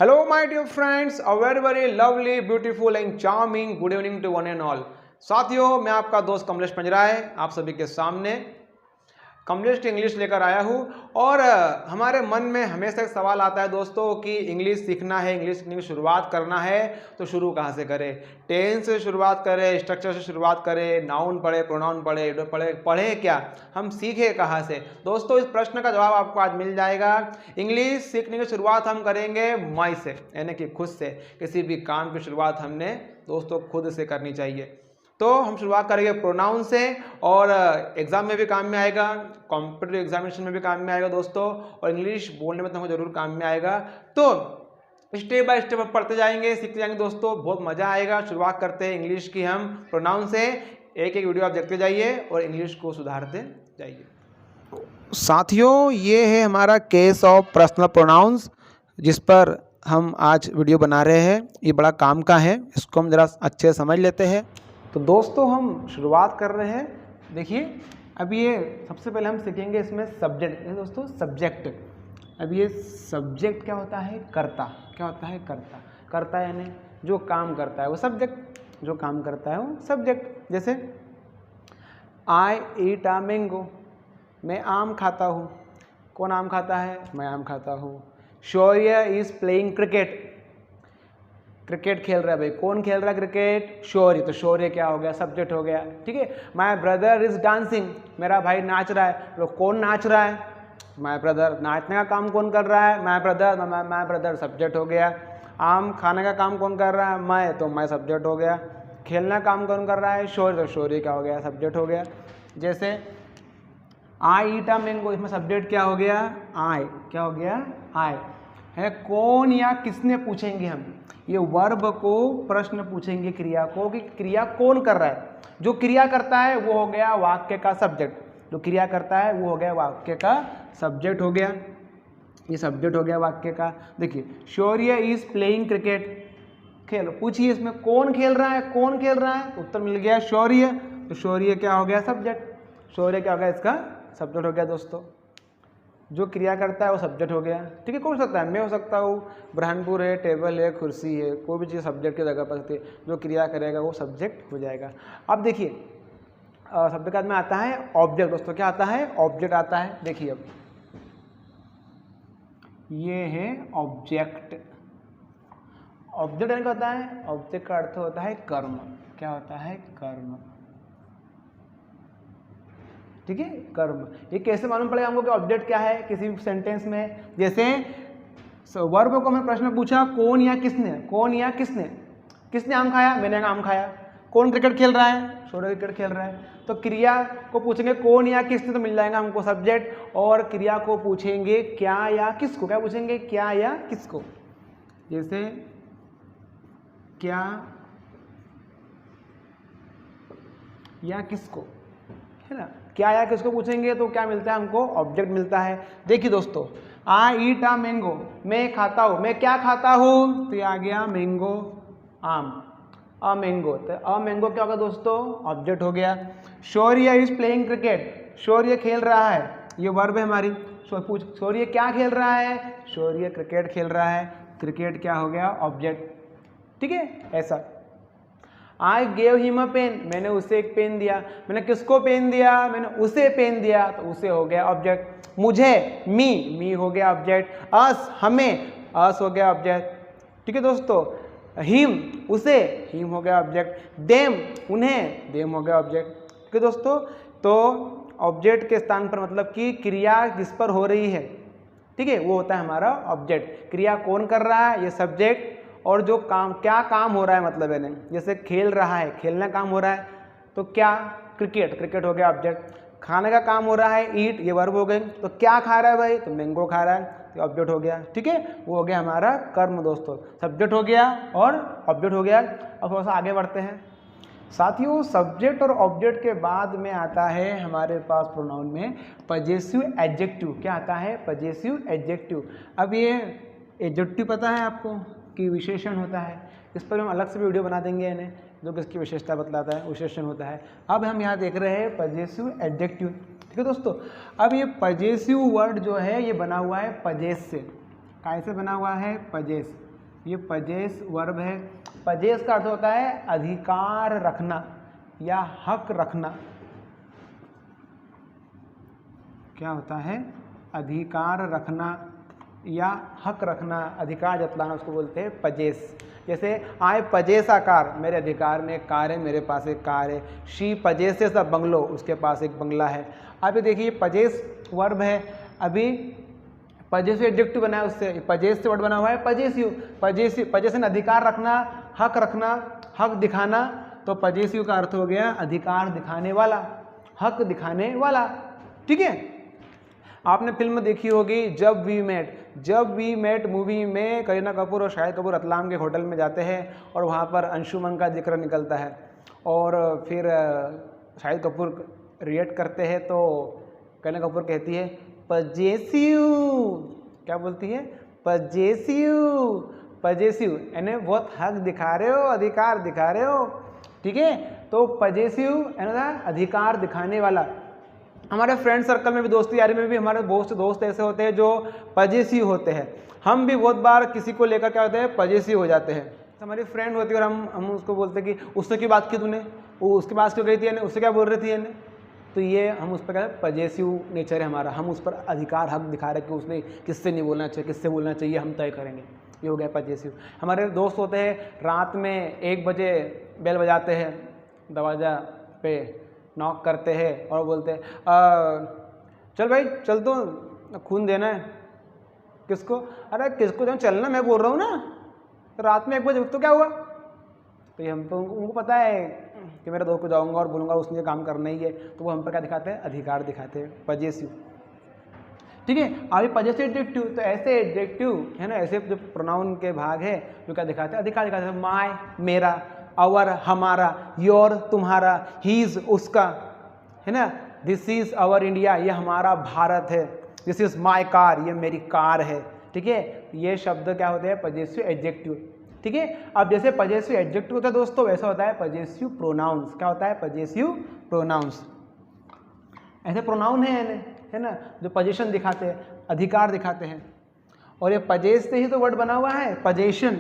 Hello, my dear friends, a very lovely, beautiful and charming good evening to one and all. साथियों, मैं आपका दोस्त कमलेश पंजराय आप सभी के सामने कमलेश की इंग्लिश लेकर आया हूँ। और हमारे मन में हमेशा एक सवाल आता है दोस्तों कि इंग्लिश सीखना है, इंग्लिश सीखने की शुरुआत करना है तो शुरू कहाँ से करें। टेंस से शुरुआत करें, स्ट्रक्चर से शुरुआत करें, नाउन पढ़े, प्रोनाउन पढ़े क्या, हम सीखे कहाँ से। दोस्तों, इस प्रश्न का जवाब आपको आज मिल जाएगा। इंग्लिश सीखने की शुरुआत हम करेंगे माई से, यानी कि खुद से। किसी भी काम की शुरुआत हमने दोस्तों खुद से करनी चाहिए। तो हम शुरुआत करेंगे प्रोनाउन से, और एग्जाम में भी काम में आएगा, कॉम्पिटिटिव एग्जामिनेशन में भी काम में आएगा दोस्तों, और इंग्लिश बोलने में तो हमको जरूर काम में आएगा। तो स्टेप बाय स्टेप पढ़ते जाएंगे, सीखते जाएंगे दोस्तों, बहुत मजा आएगा। शुरुआत करते हैं इंग्लिश की हम प्रोनाउन से। एक एक वीडियो आप देखते जाइए और इंग्लिश को सुधारते जाइए। साथियों, ये है हमारा केस ऑफ पर्सनल प्रोनाउंस, जिस पर हम आज वीडियो बना रहे हैं। ये बड़ा काम का है, इसको हम ज़रा अच्छे से समझ लेते हैं। तो दोस्तों, हम शुरुआत कर रहे हैं। देखिए, अब ये सबसे पहले हम सीखेंगे इसमें सब्जेक्ट। दोस्तों, सब्जेक्ट। अब ये सब्जेक्ट क्या होता है? कर्ता। क्या होता है? कर्ता। कर्ता यानी जो काम करता है वो सब्जेक्ट, जो काम करता है वो सब्जेक्ट। जैसे आई ईट आ मैंगो, मैं आम खाता हूँ। कौन आम खाता है? मैं आम खाता हूँ। शौर्य इज प्लेइंग क्रिकेट, क्रिकेट खेल रहा है भाई। कौन खेल रहा है क्रिकेट? शौर्य। तो शौर्य क्या हो गया? सब्जेक्ट हो गया। ठीक है। माय ब्रदर इज डांसिंग, मेरा भाई नाच रहा है। तो कौन नाच रहा है? My brother. नाचने का काम कौन कर रहा है? My brother. My brother subject हो गया। आम खाने का काम कौन कर रहा है? मैं। तो मैं सब्जेक्ट हो गया। खेलना काम कौन कर रहा है? शौर्य। तो शौर्य क्या हो गया? सब्जेक्ट हो गया। जैसे आई ईट अ मैंगो, इसमें सब्जेक्ट क्या हो गया? आई। क्या हो गया? आई है। कौन या किसने पूछेंगे हम, ये वर्ब को प्रश्न पूछेंगे क्रिया को, कि क्रिया कौन कर रहा है। जो क्रिया करता है वो हो गया वाक्य का सब्जेक्ट। जो क्रिया करता है वो हो गया वाक्य का सब्जेक्ट हो गया। ये सब्जेक्ट हो गया वाक्य का। देखिए, शौर्य इज प्लेइंग क्रिकेट, खेल। पूछिए इसमें कौन खेल रहा है? कौन खेल रहा है? उत्तर मिल गया शौर्य। तो शौर्य क्या हो गया? सब्जेक्ट। शौर्य क्या हो गया? इसका सब्जेक्ट हो गया दोस्तों। जो क्रिया करता है वो सब्जेक्ट हो गया। ठीक है। कौन हो सकता है? मैं हो सकता हूँ, बुरहानपुर है, टेबल है, कुर्सी है, कोई भी चीज़ सब्जेक्ट की जगह पर सकती है। जो क्रिया करेगा वो सब्जेक्ट हो जाएगा। अब देखिए, शब्द के बाद में आता है ऑब्जेक्ट। दोस्तों, क्या आता है? ऑब्जेक्ट आता है। देखिए, अब ये है ऑब्जेक्ट। ऑब्जेक्ट क्या होता है? ऑब्जेक्ट का अर्थ होता है कर्म। क्या होता है? कर्म। ठीक है, कर्म। ये कैसे मालूम पड़ेगा हमको कि ऑब्जेक्ट क्या है किसी सेंटेंस में? जैसे वर्ब को हमने प्रश्न पूछा कौन या किसने। कौन या किसने? किसने आम खाया? मैंने आम खाया। कौन क्रिकेट खेल रहा है? शौर्य क्रिकेट खेल रहा है। तो क्रिया को पूछेंगे कौन या किसने, तो मिल जाएगा हमको सब्जेक्ट। और क्रिया को पूछेंगे क्या या किसको। क्या पूछेंगे? क्या या किसको। जैसे क्या या किसको, है ना। क्या या किसको पूछेंगे तो क्या मिलता है हमको? ऑब्जेक्ट मिलता है। देखिए दोस्तों, आई ईट अ मैंगो, मैं खाता हूँ। मैं क्या खाता हूँ? तो ये आ गया मैंगो, आम। A mango. तो अ मैंगो क्या होगा दोस्तों? ऑब्जेक्ट हो गया। शौर्य इज प्लेइंग क्रिकेट, शौर्य खेल रहा है। ये वर्ब है हमारी। शौर्य क्या खेल रहा है? शौर्य क्रिकेट खेल रहा है। क्रिकेट क्या हो गया? ऑब्जेक्ट। ठीक है, ऐसा। I gave him a pen, मैंने उसे एक पेन दिया। मैंने किसको पेन दिया? मैंने उसे पेन दिया। तो उसे हो गया ऑब्जेक्ट। मुझे, मी हो गया ऑब्जेक्ट। अस, हमें, अस हो गया ऑब्जेक्ट। ठीक है दोस्तों। हिम, उसे, हिम हो गया ऑब्जेक्ट। देम, उन्हें, देम हो गया ऑब्जेक्ट। ठीक है दोस्तों। तो ऑब्जेक्ट के स्थान पर मतलब कि क्रिया जिस पर हो रही है, ठीक है, वो होता है हमारा ऑब्जेक्ट। क्रिया कौन कर रहा है? ये सब्जेक्ट। और जो काम, क्या काम हो रहा है मतलब यानी, जैसे खेल रहा है, खेलना काम हो रहा है। तो क्या? क्रिकेट। क्रिकेट हो गया ऑब्जेक्ट। खाने का काम हो रहा है, ईट, ये वर्ब हो गए। तो क्या खा रहा है भाई? तो मैंगो खा रहा है, तो ऑब्जेक्ट हो गया। ठीक है, वो हो गया हमारा कर्म दोस्तों। सब्जेक्ट हो गया और ऑब्जेक्ट हो गया। अब थोड़ा सा आगे बढ़ते हैं साथियों। सब्जेक्ट और ऑब्जेक्ट के बाद में आता है हमारे पास प्रोनाउन में पजेसिव एडजेक्टिव। क्या आता है? Possessive adjective. अब ये एडजेक्टिव पता है आपको कि विशेषण होता है। इस पर हम अलग से भी वीडियो बना देंगे इन्हें, जो कि इसकी विशेषता बतलाता है, विशेषण होता है। अब हम यहाँ देख रहे हैं पजेसिव एडजेक्टिव। ठीक है दोस्तों। अब ये पजेसिव वर्ड जो है ये बना हुआ है पजेस से। कैसे बना हुआ है? पजेस। ये पजेस वर्ब है। पजेस का अर्थ होता है अधिकार रखना या हक रखना। क्या होता है? अधिकार रखना या हक रखना, अधिकार जतलाना, उसको बोलते हैं पजेस। जैसे आई पजेस अ कार, मेरे अधिकार में एक कार है, मेरे पास एक कार है। शी पजेसेस अ बंगलो, उसके पास एक बंगला है। अभी देखिए पजेस वर्ब है, अभी पजेसिव एडजेक्टिव बना है, उससे पजेस से वर्ड बना हुआ है पजेसिव। पजेसन अधिकार रखना, हक रखना, हक दिखाना, तो पजेसिव का अर्थ हो गया अधिकार दिखाने वाला, हक दिखाने वाला। ठीक है, आपने फिल्म देखी होगी जब वी मेट। जब वी मेट मूवी में करीना कपूर और शाहिद कपूर रतलाम के होटल में जाते हैं और वहाँ पर अंशुमन का जिक्र निकलता है और फिर शाहिद कपूर रिएक्ट करते हैं तो करीना कपूर कहती है पजेसिव। क्या बोलती है? पजेसिव यानी बहुत हक दिखा रहे हो, अधिकार दिखा रहे हो। ठीक है, तो पजेसिव यानी अधिकार दिखाने वाला। हमारे फ्रेंड सर्कल में भी, दोस्ती यारी में भी हमारे बहुत से दोस्त ऐसे होते हैं जो पजेसिव होते हैं। हम भी बहुत बार किसी को लेकर क्या होते हैं, पजेसिव हो जाते हैं। तो हमारी फ्रेंड होती है और हम उसको बोलते हैं कि उससे क्यों बात की तूने, वो उसके पास क्यों गई थी, उससे क्या बोल रही थी। तो ये हम उस पर क्या, पजेसिव नेचर है हमारा, हम उस पर अधिकार हक दिखा रहे कि उसने किससे नहीं बोलना चाहिए, किससे बोलना चाहिए, हम तय करेंगे। ये हो गया पजेसिव। हमारे दोस्त होते हैं, रात में 1 बजे बेल बजाते हैं, दरवाज़ा पे नॉक करते हैं और बोलते हैं चल भाई चल, तो खून देना है। किसको? अरे किसको जब चलना, मैं बोल रहा हूँ ना, तो रात में 1 बजे तो क्या हुआ। तो ये हम तो उनको पता है कि मेरे दोस्त को जाऊँगा और बोलूँगा उसने काम करना ही है, तो वो हम पर क्या दिखाते हैं, अधिकार दिखाते हैं, पजेसिव। ठीक है, अभी पजेसिव एडजेक्टिव, तो ऐसे एडजेक्टिव है ना, ऐसे जो प्रोनाउन के भाग है जो क्या दिखाते हैं, अधिकार दिखाते हैं। माय मेरा, आवर हमारा, योर तुम्हारा, हीज उसका, है ना। दिस इज आवर इंडिया, ये हमारा भारत है। दिस इज माय कार, ये मेरी कार है। ठीक है, ये शब्द क्या होते हैं, पजेसिव एडजेक्टिव। ठीक है, अब जैसे पजेसिव एडजेक्टिव होता है दोस्तों, वैसा होता है पजेसिव प्रोनाउंस। क्या होता है? Possessive pronounce. ऐसे प्रोनाउन है ना, जो पोजीशन दिखाते हैं, अधिकार दिखाते हैं। और ये पजेस से ही तो वर्ड बना हुआ है, पजेशन।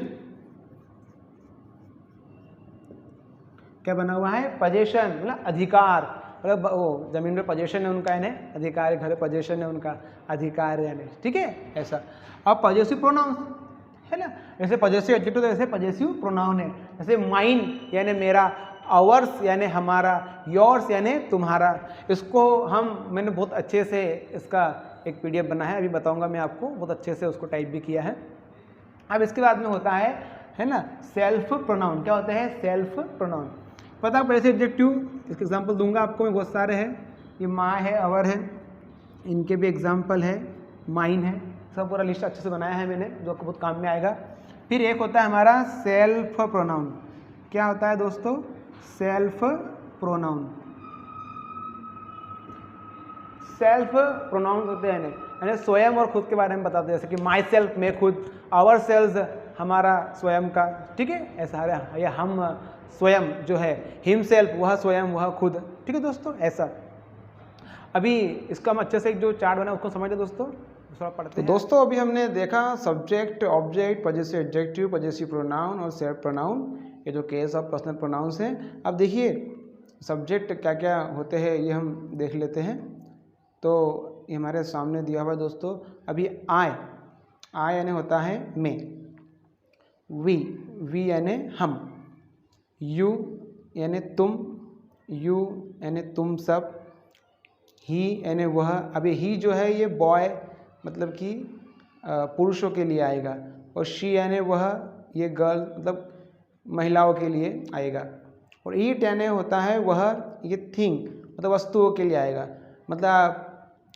क्या बना हुआ है? पजेशन, मतलब अधिकार। मतलब वो जमीन में पजेशन है उनका, यानी अधिकार, घर पजेशन है उनका, अधिकार यानी। ठीक है, ऐसा। अब पजेसिव प्रोनाउंस है ना, जैसे पजेसिव एडजेक्टिव, ऐसे पजेसिव प्रोनाउन है। जैसे माइन यानी मेरा, आवर्स यानी हमारा, योर्स यानी तुम्हारा। इसको मैंने बहुत अच्छे से इसका एक PDF बना है, अभी बताऊंगा मैं आपको, बहुत अच्छे से उसको टाइप भी किया है। अब इसके बाद में होता है ना, सेल्फ प्रोनाउन। क्या होता है? Self pronoun. पता पहले से एडजेक्टिव, इसके एग्जाम्पल दूंगा आपको मैं, बहुत सारे हैं। ये माँ है, अवर है, इनके भी एग्जाम्पल है, माइन है, सब पूरा लिस्ट अच्छे से बनाया है मैंने, जो आपको बहुत काम में आएगा। फिर एक होता है हमारा सेल्फ प्रोनाउन। क्या होता है दोस्तों? Self pronoun. सेल्फ प्रोनाउन होते हैं यानी स्वयं और खुद के बारे में बताते हैं, जैसे कि माई सेल्फ, मैं खुद, आवर सेल्स, हमारा स्वयं का। ठीक है, ऐसा है, या हम स्वयं जो है, हिम सेल्फ, वह स्वयं, वह खुद। ठीक है दोस्तों, ऐसा। अभी इसका हम अच्छे से जो चार्ट बना उसको समझ लें दोस्तों, दूसरा पढ़ते हैं। तो दोस्तों अभी हमने देखा subject, object, possessive adjective, possessive pronoun और सेल्फ प्रोनाउन, ये जो केस ऑफ पर्सनल प्रोनाउंस हैं। अब देखिए सब्जेक्ट क्या क्या होते हैं ये हम देख लेते हैं। तो ये हमारे सामने दिया हुआ है दोस्तों। अभी आई यानी होता है मैं, वी यानी हम, यू यानी तुम, यू यानी तुम सब, ही यानी वह। अभी ही जो है ये बॉय मतलब कि पुरुषों के लिए आएगा, और शी यानी वह, ये गर्ल मतलब महिलाओं के लिए आएगा। और ईट यानी होता है वह, ये थिंग मतलब वस्तुओं के लिए आएगा। मतलब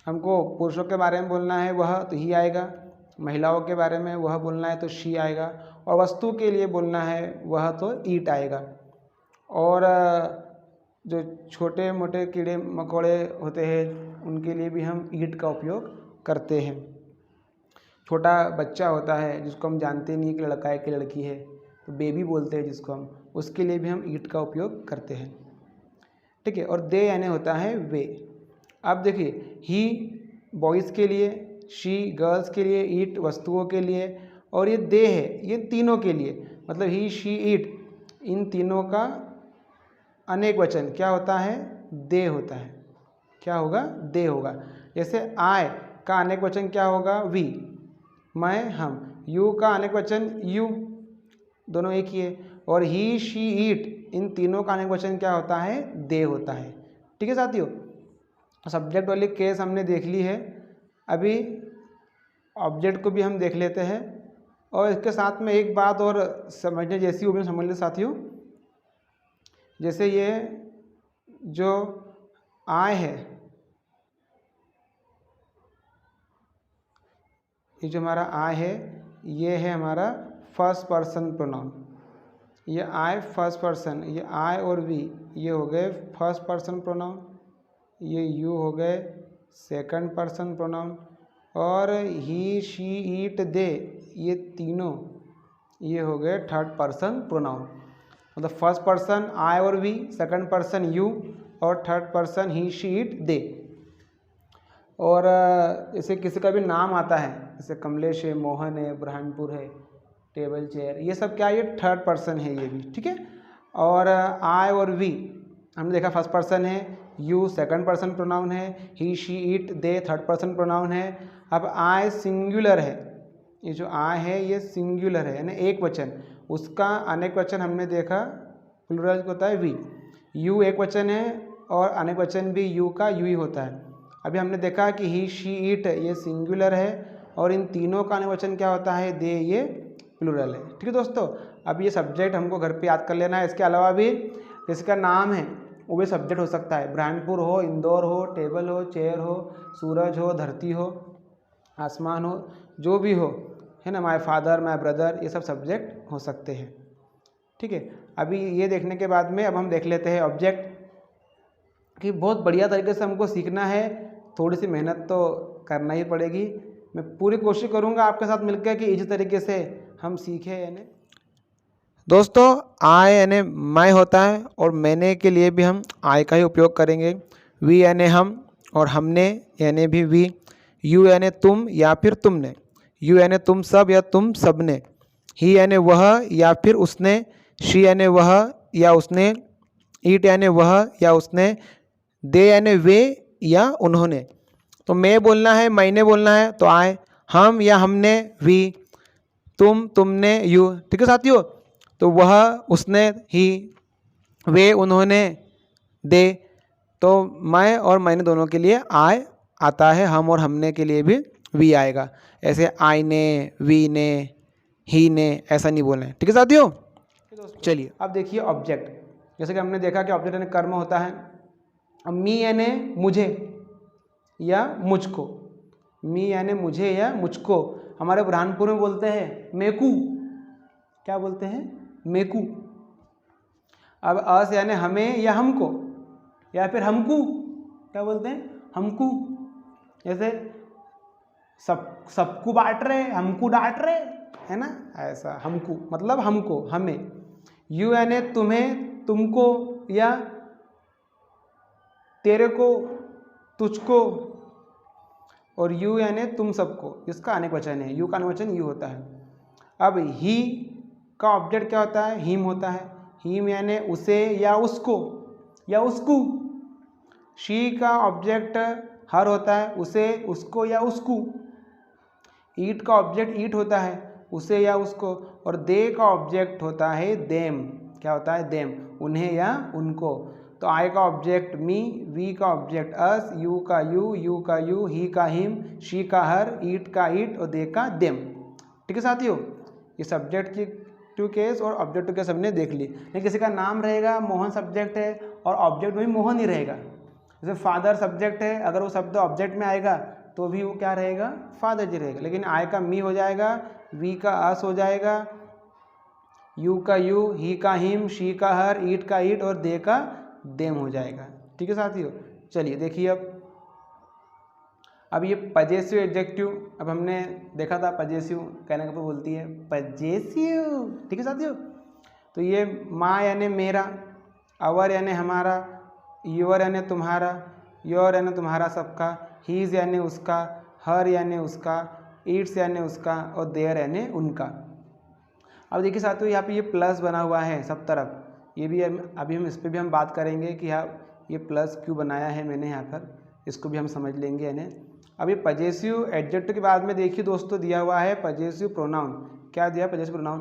हमको पुरुषों के बारे में बोलना है वह, तो ही आएगा, महिलाओं के बारे में वह बोलना है तो शी आएगा, और वस्तु के लिए बोलना है वह तो ईट आएगा। और जो छोटे मोटे कीड़े मकोड़े होते हैं उनके लिए भी हम ईट का उपयोग करते हैं। छोटा बच्चा होता है जिसको हम जानते नहीं कि लड़का है कि लड़की है, तो बेबी बोलते हैं जिसको हम, उसके लिए भी हम ईट का उपयोग करते हैं। ठीक है, और दे यानी होता है वे। अब देखिए, ही बॉयज़ के लिए, शी गर्ल्स के लिए, ईट वस्तुओं के लिए, और ये दे है, ये तीनों के लिए, मतलब ही शी इट, इन तीनों का अनेक वचन क्या होता है? दे होता है। क्या होगा? दे होगा। जैसे आई का अनेक वचन क्या होगा? वी, मैं, हम। यू का अनेक वचन यू, दोनों एक ही है। और ही शी इट, इन तीनों का अनेक वचन क्या होता है? दे होता है। ठीक है साथियों, सब्जेक्ट वाली केस हमने देख ली है। अभी ऑब्जेक्ट को भी हम देख लेते हैं, और इसके साथ में एक बात और समझने जैसी वो भी समझ ले साथियों। जैसे ये जो आई है, ये जो हमारा आई है, ये है हमारा फर्स्ट पर्सन प्रोनाउन। ये आई फर्स्ट पर्सन, ये आई और वी ये हो गए फर्स्ट पर्सन प्रोनाउन, ये यू हो गए सेकंड पर्सन प्रोनाउन, और ही शी ईट दे ये तीनों ये हो गए थर्ड पर्सन प्रोनाउन। मतलब फर्स्ट पर्सन आई और वी, सेकंड पर्सन यू, और third person he she it दे। और जैसे किसी का भी नाम आता है, जैसे कमलेश है, मोहन है, बुरहानपुर है, टेबल चेयर, ये सब क्या है? ये थर्ड पर्सन है ये भी। ठीक है। और आई और वी हमने देखा फर्स्ट पर्सन है, यू सेकंड पर्सन प्रोनाउन है, he she it they third person pronoun है। अब आई सिंगुलर है, ये जो आई है ये सिंगुलर है, यानी एक वचन। उसका अनेक वचन हमने देखा प्लूरल होता है वी। यू एक वचन है और अनेक वचन भी यू का यू ही होता है। अभी हमने देखा कि ही शी इट ये सिंगुलर है, और इन तीनों का अनेक वचन क्या होता है? दे ये प्लूरल है। ठीक है दोस्तों, अब ये सब्जेक्ट हमको घर पे याद कर लेना है। इसके अलावा भी जिसका नाम है वो भी सब्जेक्ट हो सकता है। बुरहानपुर हो, इंदौर हो, टेबल हो, चेयर हो, सूरज हो, धरती हो, आसमान हो, जो भी हो, है ना, माय फादर, माय ब्रदर, ये सब सब्जेक्ट हो सकते हैं। ठीक है। अभी ये देखने के बाद में अब हम देख लेते हैं ऑब्जेक्ट, कि बहुत बढ़िया तरीके से हमको सीखना है। थोड़ी सी मेहनत तो करना ही पड़ेगी। मैं पूरी कोशिश करूँगा आपके साथ मिलकर कि इसी तरीके से हम सीखें। यानी दोस्तों आई यानी मैं होता है, और मैंने के लिए भी हम आई का ही उपयोग करेंगे। वी यानी हम, और हमने यानी भी वी। यू यानी तुम या फिर तुमने, यू यानी तुम सब या तुम सबने। ही यानी वह या फिर उसने, शी यानी वह या उसने, ईट यानी वह या उसने, दे यानी वे या उन्होंने। तो मैं बोलना है, मैंने बोलना है तो आए, हम या हमने वी, तुम तुमने यू। ठीक है साथियों, तो वह उसने ही, वे उन्होंने दे। तो मैं और मैंने दोनों के लिए आए आता है, हम और हमने के लिए भी वी आएगा। ऐसे आई ने, वी ने, ही ने ऐसा नहीं बोलना है। ठीक है साथियों, चलिए अब देखिए ऑब्जेक्ट। जैसे कि हमने देखा कि ऑब्जेक्ट यानी कर्म होता है। अब मी यानी मुझे या मुझको, मी यानी मुझे या मुझको। हमारे बुरहानपुर में बोलते हैं मेकू, क्या बोलते हैं? मेकू। अब अस यानी हमें या हमको, या फिर हमकू, क्या बोलते हैं? हमकू। जैसे सबको बांट रहे, हमको डांट रहे, है ना, ऐसा हमकू मतलब हमको, हमें। यू यानी तुम्हें, तुमको, या तेरे को, तुझको। और यू यानी तुम सबको, इसका अनेक वचन है, यू का अनेक वचन यू होता है। अब ही का ऑब्जेक्ट क्या होता है? हिम होता है। हिम यानी उसे या उसको या उसको। शी का ऑब्जेक्ट हर होता है, उसे, उसको या उसको। ईट का ऑब्जेक्ट ईट होता है, उसे या उसको। और दे का ऑब्जेक्ट होता है देम, क्या होता है? देम, उन्हें या उनको। तो आई का ऑब्जेक्ट मी, वी का ऑब्जेक्ट अस, यू का यू, यू का यू, ही का हिम, शी का हर, ईट का ईट और दे का देम। ठीक है साथियों, ये सब्जेक्ट की टू केस और ऑब्जेक्ट टू केस हमने देख ली। लेकिन किसी का नाम रहेगा, मोहन सब्जेक्ट है और ऑब्जेक्ट में भी मोहन ही रहेगा। जैसे फादर सब्जेक्ट है, अगर वो शब्द ऑब्जेक्ट में आएगा तो भी वो क्या रहेगा? फादर जी रहेगा। लेकिन आई का मी हो जाएगा, वी का अस हो जाएगा, यू का यू, ही का हिम, शी का हर, ईट का ईट और दे का देम हो जाएगा। ठीक है साथियों, चलिए देखिए अब ये पजेसिव एडजेक्टिव। अब हमने देखा था पजेसिव कहने का बोलती है पजेसिव। ठीक है साथियों, तो ये माँ यानी मेरा, अवर यानी हमारा, योर यानी तुम्हारा, योर यानी तुम्हारा सबका, हीज यानी उसका, हर यानी उसका, ईट्स यानी उसका, और देयर यानी उनका। अब देखिए साथियों यहाँ पे ये प्लस बना हुआ है सब तरफ, ये भी अभी हम इस पर भी हम बात करेंगे कि हाँ ये प्लस क्यों बनाया है मैंने यहाँ पर, इसको भी हम समझ लेंगे यानी। अब ये पजेसिव एडजेक्टिव के बाद में देखिए दोस्तों दिया हुआ है पजेसिव प्रोनाउन। क्या दिया पजेसिव प्रोनाउन,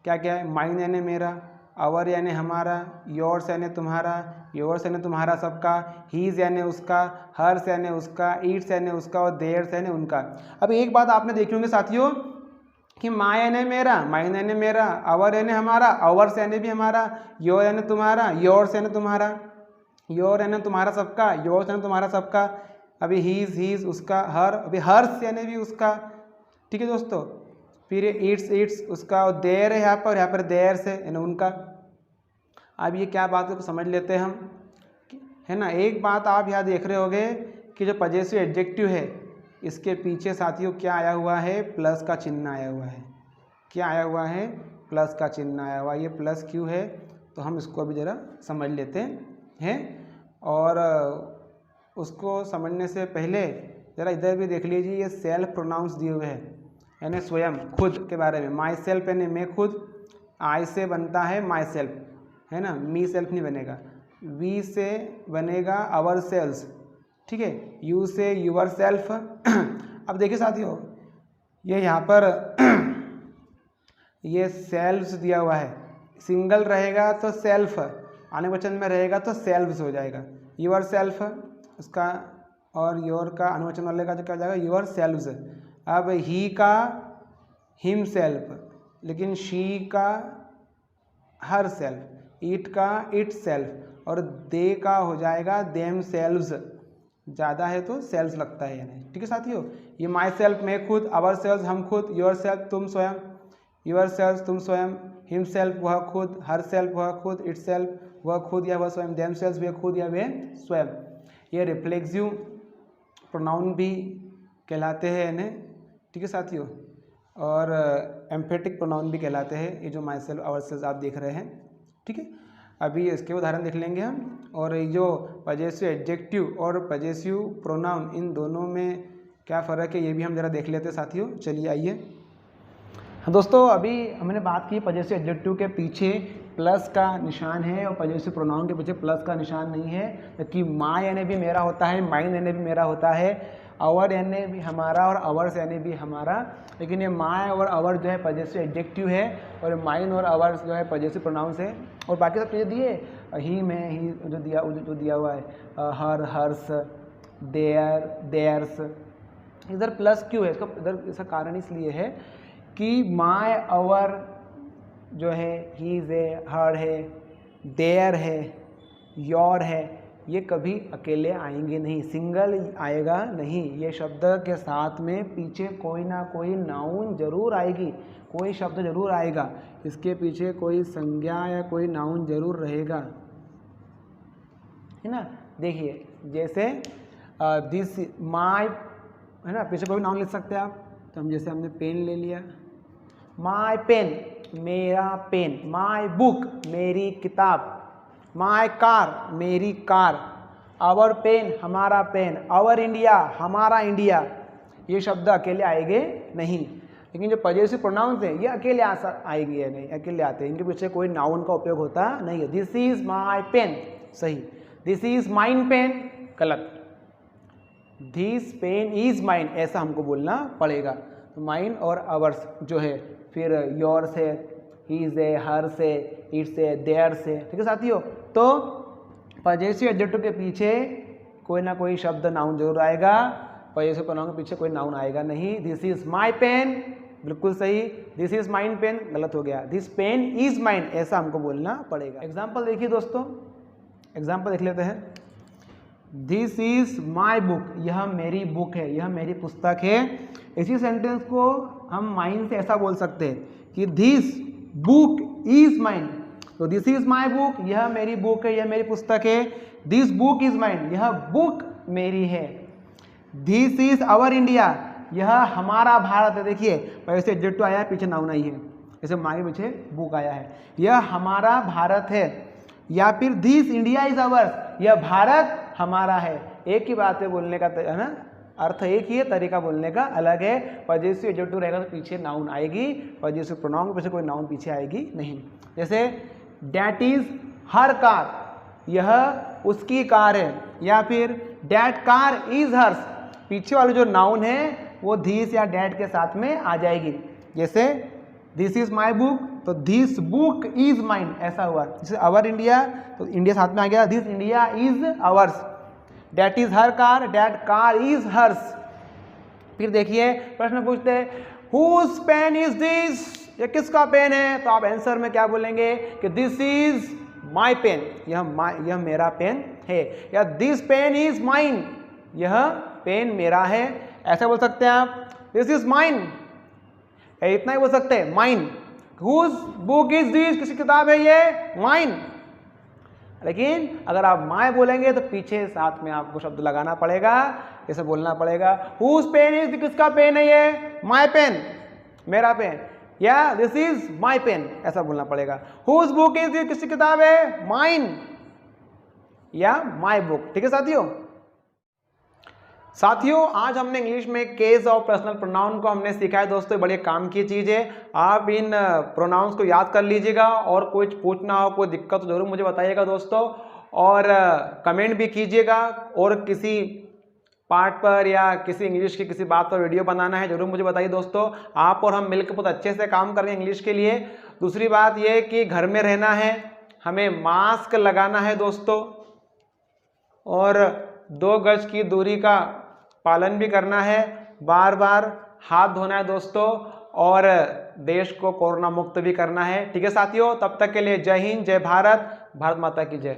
क्या क्या है, माइन यानी मेरा, आवर यानी हमारा, योर्स यानी तुम्हारा, योर्स यानी तुम्हारा सबका, हीज यानी उसका, हर्स यानी उसका, ईट्स यानी उसका, और देयर्स यानी उनका। अब एक बात आपने देखी होंगे साथियों कि माँ यानी मेरा, माइन यानी मेरा, आवर यानी हमारा, आवर्स यानी भी हमारा, योर यानी तुम्हारा, योर्स यानी तुम्हारा, योर यानी तुम्हारा सबका, योर्स यानी तुम्हारा सबका। अभी हीज उसका, हर, अभी हर्स यानी भी उसका, ठीक है दोस्तों। फिर ईट्स उसका, और देयर है यहाँ पर देयर से यानी उनका। अब ये क्या बात है समझ लेते हैं हम, है ना। एक बात आप यहाँ देख रहे होगे कि जो पजेसिव एडजेक्टिव है इसके पीछे साथियों क्या आया हुआ है, प्लस का चिन्ह आया हुआ है। क्या आया हुआ है, प्लस का चिन्ह आया हुआ है। ये प्लस क्यों है तो हम इसको अभी ज़रा समझ लेते हैं। और उसको समझने से पहले ज़रा इधर भी देख लीजिए, ये सेल्फ प्रोनाउंस दिए हुए हैं, यानी स्वयं खुद के बारे में। माई सेल्फ यानी मैं खुद, आई से बनता है माई सेल्फ, है ना, मी सेल्फ नहीं बनेगा। वी से बनेगा आवर सेल्स, ठीक है, यू से यूअर सेल्फ। अब देखिए साथियों ये यहाँ पर ये सेल्फ्स दिया हुआ है, सिंगल रहेगा तो सेल्फ, अनुवचन में रहेगा तो सेल्व्स हो जाएगा। यूअर सेल्फ उसका, और योर का अनुवचन वाले का जो क्या हो जाएगा, यूअर सेल्व्स। अब ही का हिम सेल्फ, लेकिन शी का हर सेल्फ, इट का इट सेल्फ, और दे का हो जाएगा देम सेल्व्स। ज़्यादा है तो सेल्स लगता है यानी, ठीक है साथियों। ये माई सेल्फ मैं खुद, आवर सेल्फ हम खुद, योर सेल्फ तुम स्वयं, यूअर सेल्फ तुम स्वयं, हिम सेल्फ वह खुद, हर सेल्फ वह खुद, इट सेल्फ वह खुद या वह स्वयं, देम सेल्फ वे खुद या वे स्वयं। ये रिफ्लेक्सिव प्रोनाउन भी कहलाते हैं यानी, ठीक है साथियों। और एम्फेटिक प्रोनाउन भी कहलाते हैं, ये जो माई सेल्फ आवर सेल्फ आप देख रहे हैं, ठीक है। अभी इसके उदाहरण देख लेंगे हम। और ये जो पजेसिव एडजेक्टिव और पजेसिव प्रोनाउन इन दोनों में क्या फ़र्क है ये भी हम ज़रा देख लेते हैं साथियों। चलिए आइए। हाँ दोस्तों, अभी हमने बात की पजेसिव एडजेक्टिव के पीछे प्लस का निशान है और पजेसिव प्रोनाउन के पीछे प्लस का निशान नहीं है, जबकि माँ यानी भी मेरा होता है, माइन यानी भी मेरा होता है, आवर यानी भी हमारा और आवर्स यानी भी हमारा। लेकिन ये माय और आवर जो है पजेसिव एडजेक्टिव है और माइन और आवर्स जो है पजेसिव प्रोनाउंस है। और बाकी सब चीज़ें दिए, ही में ही जो दिया हुआ है, हर, हर्स, देयर, देयर्स। इधर प्लस क्यों है, इसका कारण इसलिए है कि माय आवर जो है, हीज है, हर है, देयर है, योर है, ये कभी अकेले आएंगे नहीं, सिंगल आएगा नहीं। ये शब्द के साथ में पीछे कोई ना कोई नाउन जरूर आएगी, कोई शब्द जरूर आएगा, इसके पीछे कोई संज्ञा या कोई नाउन जरूर रहेगा, है ना। देखिए जैसे दिस माय, है ना, पीछे कोई नाउन लिख सकते हैं आप। तो हम जैसे हमने पेन ले लिया, माय पेन मेरा पेन, माय बुक मेरी किताब, माय कार मेरी कार, आवर पेन हमारा पेन, आवर इंडिया हमारा इंडिया। ये शब्द अकेले आएंगे नहीं, लेकिन जो पजेसिव प्रोनाउंस हैं ये अकेले आएंगे नहीं, अकेले आते हैं, इनके पीछे कोई नाउन का उपयोग होता नहीं है। दिस इज माय पेन सही, दिस इज माइन पेन गलत, दिस पेन इज माइन ऐसा हमको बोलना पड़ेगा। तो माइन और आवर्स जो है, फिर योर से, हीज है, हर से, इट से, देयर से, ठीक है साथियों। तो पजेसिव एडजेक्टिव के पीछे कोई ना कोई शब्द नाउन जरूर आएगा, पजेसिव प्रोनाउन के पीछे कोई नाउन आएगा नहीं। दिस इज माई पेन बिल्कुल सही, दिस इज माइन पेन गलत हो गया, दिस पेन इज माइन ऐसा हमको बोलना पड़ेगा। एग्जाम्पल देखिए दोस्तों, एग्जाम्पल देख लेते हैं। दिस इज माई बुक, यह मेरी बुक है, यह मेरी पुस्तक है। इसी सेंटेंस को हम माइन से ऐसा बोल सकते हैं कि दिस बुक इज माइन। तो दिस इज माई बुक, यह मेरी बुक है, यह मेरी पुस्तक है। दिस बुक इज माइन, यह बुक मेरी है। दिस इज आवर इंडिया, यह हमारा भारत है। देखिए पहले से एडजेक्टिव आया है, पीछे नाउन आई है, जैसे माँ के पीछे बुक आया है, यह हमारा भारत है। या फिर दिस इंडिया इज आवर्स, यह भारत हमारा है। एक ही बात है बोलने का, है ना, अर्थ एक ही है, तरीका बोलने का अलग है। पजेसिव एडजेक्टिव रहेगा तो पीछे नाउन आएगी, पजेसिव प्रोनाउन के पीछे कोई नाउन पीछे आएगी नहीं। जैसे डैट इज हर कार, यह उसकी कार है, या फिर डैट कार इज हर्स, पीछे वाले जो नाउन है वो दिस या डैट के साथ में आ जाएगी। जैसे दिस इज माई बुक, तो दिस बुक इज माइन, ऐसा हुआ। जैसे अवर इंडिया, तो इंडिया साथ में आ गया, this India is ours. That is her car, that car is hers. फिर देखिए प्रश्न पूछते हैं हुज पेन इज दिस, ये किसका पेन है, तो आप आंसर में क्या बोलेंगे कि दिस इज माई पेन, यह मेरा पेन है, या दिस पेन इज माइन, यह पेन मेरा है, ऐसा बोल सकते हैं आप। दिस इज माइन, इतना ही बोल सकते हैं, mine. Whose book is this, किसकी किताब है ये, माइन। लेकिन अगर आप माय बोलेंगे तो पीछे साथ में आपको शब्द लगाना पड़ेगा, जैसे बोलना पड़ेगा हुज पेन इज, किसका पेन है ये, माय पेन, मेरा पेन, या दिस इज माय पेन, ऐसा बोलना पड़ेगा। हुज बुक इज दिस, किसकी किताब है, माइन या माय बुक। ठीक है साथियों, आज हमने इंग्लिश में केस और पर्सनल प्रोनाउन को हमने सीखा है दोस्तों, बड़े काम की चीज़ है। आप इन प्रोनाउंस को याद कर लीजिएगा, और कुछ पूछना हो, कोई दिक्कत तो जरूर मुझे बताइएगा दोस्तों, और कमेंट भी कीजिएगा। और किसी पार्ट पर या किसी इंग्लिश की किसी बात पर वीडियो बनाना है जरूर मुझे बताइए दोस्तों। आप और हम मिलकर बहुत अच्छे से काम करेंगे इंग्लिश के लिए। दूसरी बात यह कि घर में रहना है, हमें मास्क लगाना है दोस्तों, और 2 गज की दूरी का पालन भी करना है, बार बार हाथ धोना है दोस्तों, और देश को कोरोना मुक्त भी करना है। ठीक है साथियों, तब तक के लिए जय हिंद, जय भारत, भारत माता की जय।